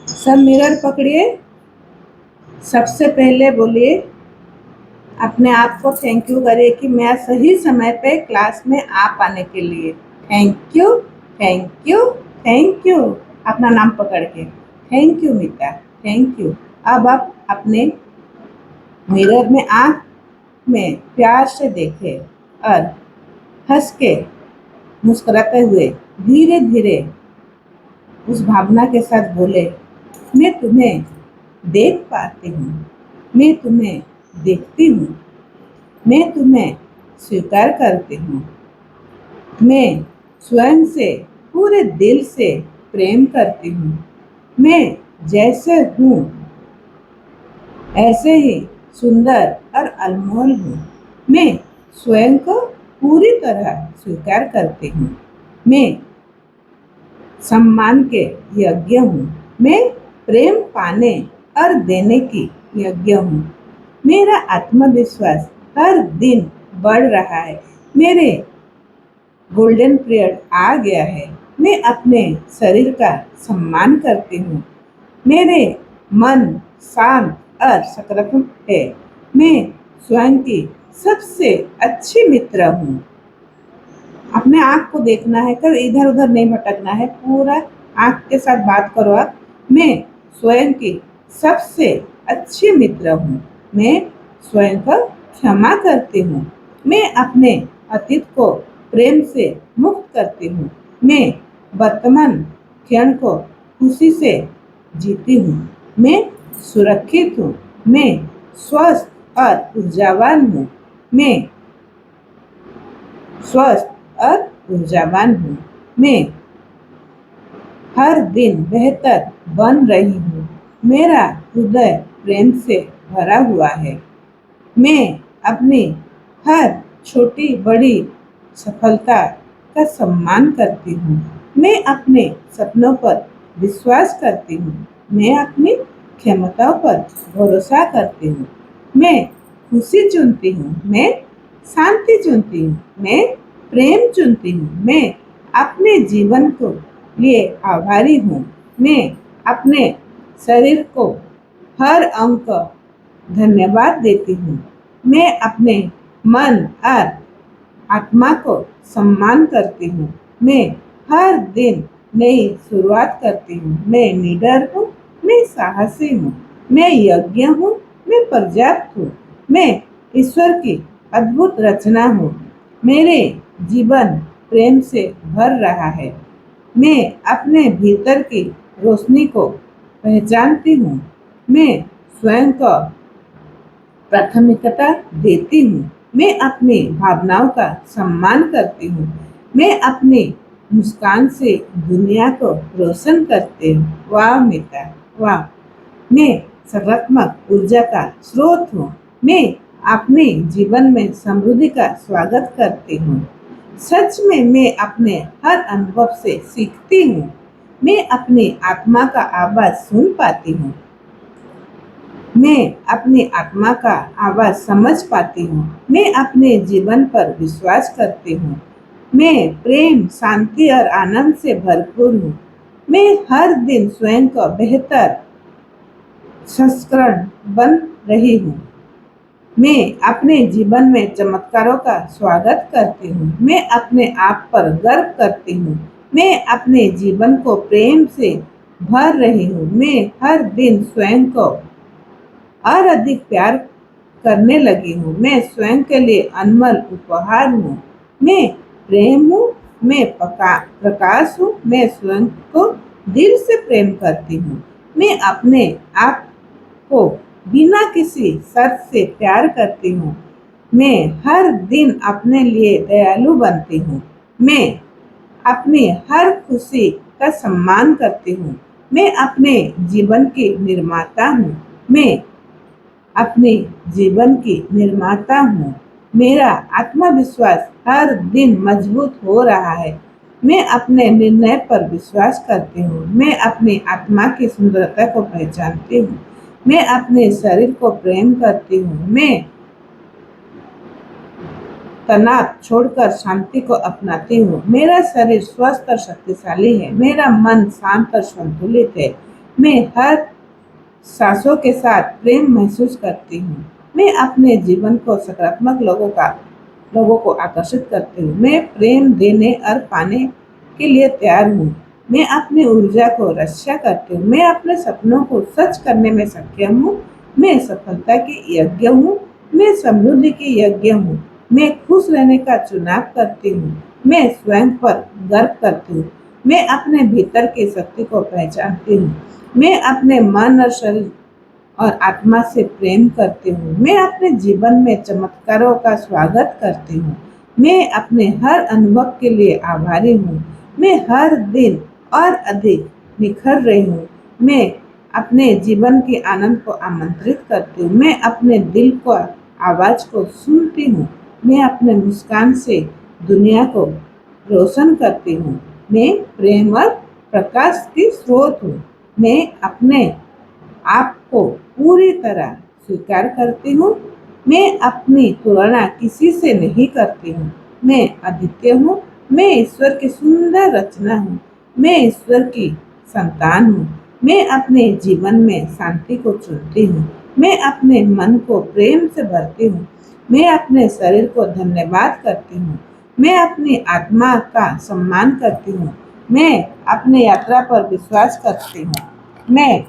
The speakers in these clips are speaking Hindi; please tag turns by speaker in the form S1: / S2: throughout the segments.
S1: सब मिरर पकड़िए। सबसे पहले बोलिए, अपने आप को थैंक यू करिए कि मैं सही समय पे क्लास में आ पाने के लिए। Thank you, thank you, thank you. अपना नाम पकड़ के thank you Meeta, thank you. अब आप अपने मिरर में आँख में प्यार से देखें और हंस के मुस्कुराते हुए धीरे धीरे उस भावना के साथ बोले, मैं तुम्हें देख पाती हूँ, मैं तुम्हें देखती हूँ, मैं तुम्हें स्वीकार करती हूँ, मैं स्वयं से पूरे दिल से प्रेम करती हूँ, मैं जैसे हूँ ऐसे ही सुंदर और अनमोल हूँ, मैं स्वयं को पूरी तरह स्वीकार करती हूँ, मैं सम्मान के यज्ञ हूँ, मैं प्रेम पाने और देने की यज्ञ हूँ, मेरा आत्मविश्वास हर दिन बढ़ रहा है, मेरे गोल्डन पीरियड आ गया है, मैं अपने शरीर का सम्मान करती हूँ, मेरे मन शांत और सकारात्मक है, मैं स्वयं की सबसे अच्छी मित्र हूँ। अपने आँख को देखना है, कभी इधर उधर नहीं भटकना है, पूरा आँख के साथ बात करो आप। मैं स्वयं की सबसे अच्छी मित्र हूँ, मैं स्वयं को क्षमा करती हूँ, मैं अपने अतीत को प्रेम से मुक्त करती हूँ, मैं वर्तमान क्षण को खुशी से जीती हूँ, मैं सुरक्षित हूँ, मैं स्वस्थ और ऊर्जावान हूँ, मैं स्वस्थ और ऊर्जावान हूँ, मैं हर दिन बेहतर बन रही हूँ, मेरा हृदय प्रेम से भरा हुआ है, मैं अपनी हर छोटी बड़ी सफलता का सम्मान करती हूँ, मैं अपने सपनों पर विश्वास करती हूँ, मैं अपनी क्षमताओं पर भरोसा करती हूँ, मैं खुशी चुनती हूँ, मैं शांति चुनती हूँ, मैं प्रेम चुनती हूँ, मैं अपने जीवन को लिए आभारी हूँ, मैं अपने शरीर को हर अंग को धन्यवाद देती हूँ, मैं अपने मन और आत्मा को सम्मान करती हूँ, मैं हर दिन नई शुरुआत करती हूँ, मैं निडर हूँ, मैं साहसी हूँ, मैं यज्ञ हूँ, मैं पर्याप्त हूँ, मैं ईश्वर की अद्भुत रचना हूँ, मेरे जीवन प्रेम से भर रहा है, मैं अपने भीतर की रोशनी को पहचानती हूँ, मैं स्वयं को प्राथमिकता देती हूँ, मैं अपनी भावनाओं का सम्मान करती हूँ, मैं अपनी मुस्कान से दुनिया को रोशन करती हूँ। वाह मीता, वाह। मैं सकारात्मक ऊर्जा का स्रोत हूँ, मैं अपने जीवन में समृद्धि का स्वागत करती हूँ, सच में मैं अपने हर अनुभव से सीखती हूँ, मैं अपनी आत्मा का आवाज सुन पाती हूँ, मैं अपनी आत्मा का आवाज समझ पाती हूँ, मैं अपने जीवन पर विश्वास करती हूँ, मैं प्रेम शांति और आनंद से भरपूर हूँ, मैं हर दिन स्वयं को बेहतर संस्करण बन रही हूँ, मैं अपने जीवन में चमत्कारों का स्वागत करती हूँ, मैं अपने आप पर गर्व करती हूँ, मैं अपने जीवन को प्रेम से भर रही हूँ, मैं हर दिन स्वयं को और अधिक प्यार करने लगी हूँ, मैं स्वयं के लिए अनमोल उपहार हूँ, मैं प्रेम हूँ, मैं प्रकाश हूँ, मैं स्वयं को दिल से प्रेम करती हूँ, मैं अपने आप को बिना किसी शर्त से प्यार करती हूँ, मैं हर दिन अपने लिए दयालु बनती हूँ, मैं अपनी हर खुशी का सम्मान करती हूँ, मैं अपने जीवन की निर्माता हूँ, मैं अपने जीवन की निर्माता हूँ, मेरा आत्मविश्वास हर दिन मजबूत हो रहा है, मैं अपने निर्णय पर विश्वास करती हूँ, मैं अपनी आत्मा की सुंदरता को पहचानती हूँ, मैं अपने शरीर को प्रेम करती हूँ, मैं तनाव छोड़कर शांति को अपनाती हूँ, मेरा शरीर स्वस्थ और शक्तिशाली है, मेरा मन शांत और संतुलित है, मैं हर सांसों के साथ प्रेम महसूस करती हूँ। मैं अपने जीवन को सकारात्मक लोगों को आकर्षित करती हूँ। मैं प्रेम देने और पाने के लिए तैयार हूँ। मैं अपनी ऊर्जा को रक्षा करती हूँ। मैं अपने सपनों को सच करने में सक्षम हूँ। मैं सफलता की यज्ञ हूँ। मैं समृद्धि की यज्ञ हूँ। मैं खुश रहने का चुनाव करती हूँ। मैं स्वयं पर गर्व करती हूँ। मैं अपने भीतर की शक्ति को पहचानती हूँ। मैं अपने मन और शरीर और आत्मा से प्रेम करती हूँ। मैं अपने जीवन में चमत्कारों का स्वागत करती हूँ। मैं अपने हर अनुभव के लिए आभारी हूँ। मैं हर दिन और अधिक निखर रही हूँ। मैं अपने जीवन के आनंद को आमंत्रित करती हूँ। मैं अपने दिल को आवाज को सुनती हूँ। मैं अपने मुस्कान से दुनिया को रोशन करती हूँ। मैं प्रेम और प्रकाश की स्रोत हूँ। मैं अपने आपको पूरी तरह स्वीकार करती हूँ। मैं अपनी तुलना किसी से नहीं करती हूँ। मैं अद्वितीय हूँ। मैं ईश्वर की सुंदर रचना हूँ। मैं ईश्वर की संतान हूँ। मैं अपने जीवन में शांति को चुनती हूँ। मैं अपने मन को प्रेम से भरती हूँ। मैं अपने शरीर को धन्यवाद करती हूँ। मैं अपनी आत्मा का सम्मान करती हूँ। मैं अपनी यात्रा पर विश्वास करती हूँ। मैं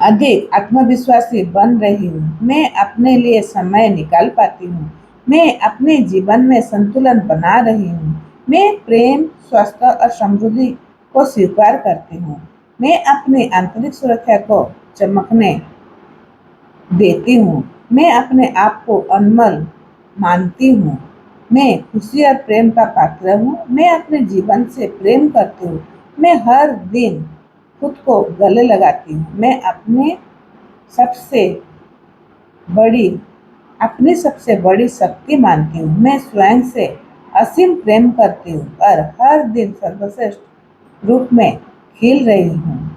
S1: अधिक आत्मविश्वासी बन रही हूँ। मैं अपने लिए समय निकाल पाती हूँ। मैं अपने जीवन में संतुलन बना रही हूँ। मैं प्रेम, स्वास्थ्य और समृद्धि को स्वीकार करती हूँ। मैं अपनी आंतरिक सुरक्षा को चमकने देती हूँ। मैं अपने आप को अनमोल मानती हूँ। मैं खुशी और प्रेम का पात्र हूँ। मैं अपने जीवन से प्रेम करती हूँ। मैं हर दिन खुद को गले लगाती हूँ। मैं सबसे बड़ी अपनी सबसे बड़ी शक्ति मानती हूँ। मैं स्वयं से असीम प्रेम करती हूँ और हर दिन सर्वश्रेष्ठ रूप में खिल रही हूँ।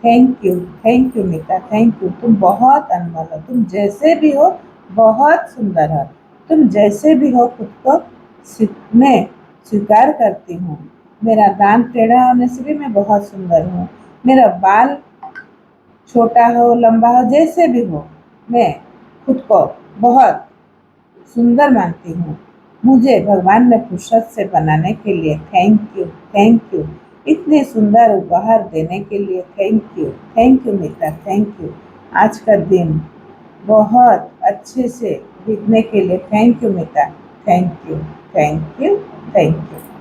S1: Thank you Meeta, thank you. तुम बहुत अनमोल हो। तुम जैसे भी हो बहुत सुंदर हो। तुम जैसे भी हो खुद को मैं स्वीकार करती हूँ। मेरा दांत टेढ़ा होने से भी मैं बहुत सुंदर हूँ। मेरा बाल छोटा हो लंबा हो जैसे भी हो, मैं खुद को बहुत सुंदर मानती हूँ। मुझे भगवान ने फुर्सत से बनाने के लिए थैंक यू। इतने सुंदर उपहार देने के लिए thank you Meeta, thank you. आज का दिन बहुत अच्छे से बीतने के लिए thank you Meeta, thank you, thank you, thank you.